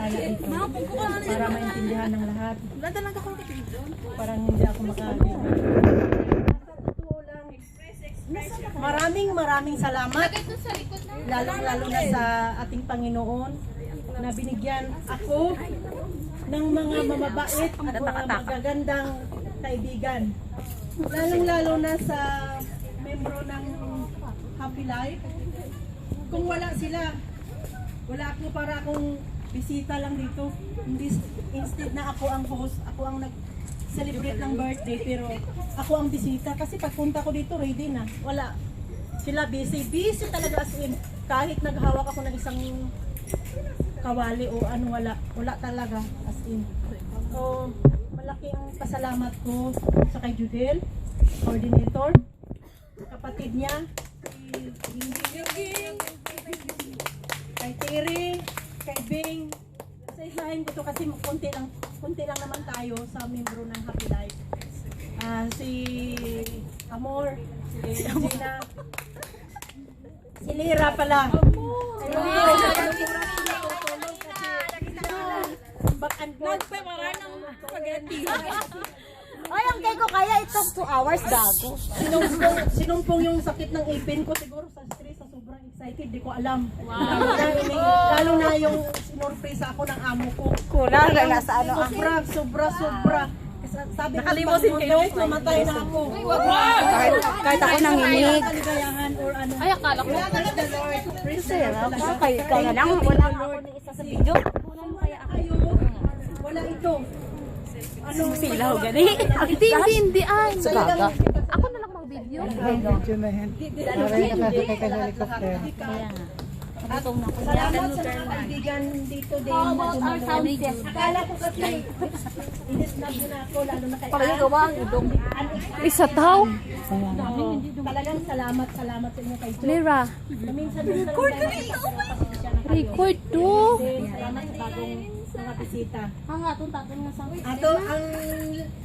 Bisaya ito para maintindihan ng lahat. Parang hindi ako makakita. Maraming salamat, lalo na sa ating Panginoon na binigyan ako ng mga mamabait at mga magagandang kaibigan. Lalo na sa membro ng Happy Life. Kung wala sila, wala ako, para akong bisita lang dito. Instead na ako ang host, ako ang nag-celebrate ng birthday, pero ako ang bisita. Kasi pagpunta ko dito, ready na. Wala. Sila busy talaga, as in. Kahit naghawak ako ng isang kawali o ano, wala talaga, as in. So, malaki ang pasalamat ko sa kay Judel, coordinator, kapatid niya, kay Terry, kay Bing. Sa isahin ko to kasi konti lang naman tayo sa membro ng Happy Life. Si Amor, si Gina, si Lira pala. Ay, ang kay ko kaya it took 2 hours gago. Sinumpong yung sakit ng ipin ko siguro sa stress, sa sobrang excited, di ko alam. Lalo na yung sinurpresa ako ng amo ko. Kulang na sa ano ah. Sobra. Sabi ko, mamatay na ako. Kahit ako nanginig. Ay, akala ko. Kaya lang wala ako ng isa sa video. Wala ito. Silaw gani. Hindi ay. Gaga. Ako na lang mag-video. Video na yan. Maraming nakasakay ka sa helicopter. Salamat sa mga kaibigan dito din. How about our sound test? Akala ko kasi inisnab na ako, lalo na kay Pagaya gawa ang udong. Isa tao. Talagang salamat sa inyo kay Jo. Lira. Record ka dito. Record to. Salamat sa bagong mga bisita. Atong nga sa. Ato, ang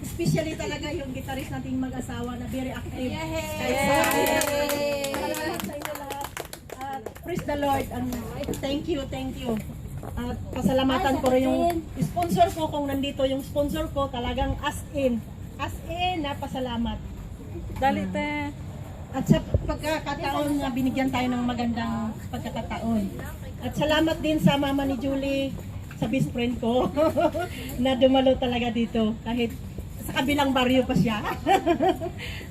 especially talaga yung gitarist nating mag-asawa na very active. Kaya salamat sa inyo lahat. Praise the Lord. Thank you. At pasalamatan ko rin yung sponsor ko, kung nandito yung sponsor ko, talagang as in na pasalamat. Dalite. At sa pagkakataon na binigyan tayo ng magandang pagkakataon. At salamat din sa mama ni Julie, sa best friend ko, na dumalo talaga dito. Kahit sa kabilang baryo pa siya.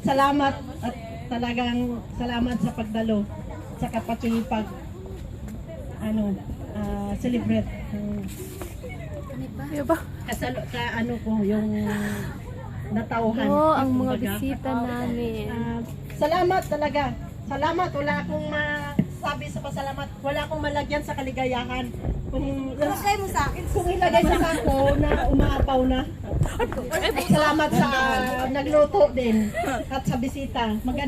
Salamat at talagang salamat sa pagdalo. Saka pati pag celebrate ko yung natauhan. Ang mga bisita namin. Salamat talaga. Salamat, wala akong masabi sa pasalamat. Wala akong malagyan sa kaligayahan. Kung ilagay mo sa akin, kung ilagay sa sako na umaapaw na. Salamat sa nagluto din at sa bisita.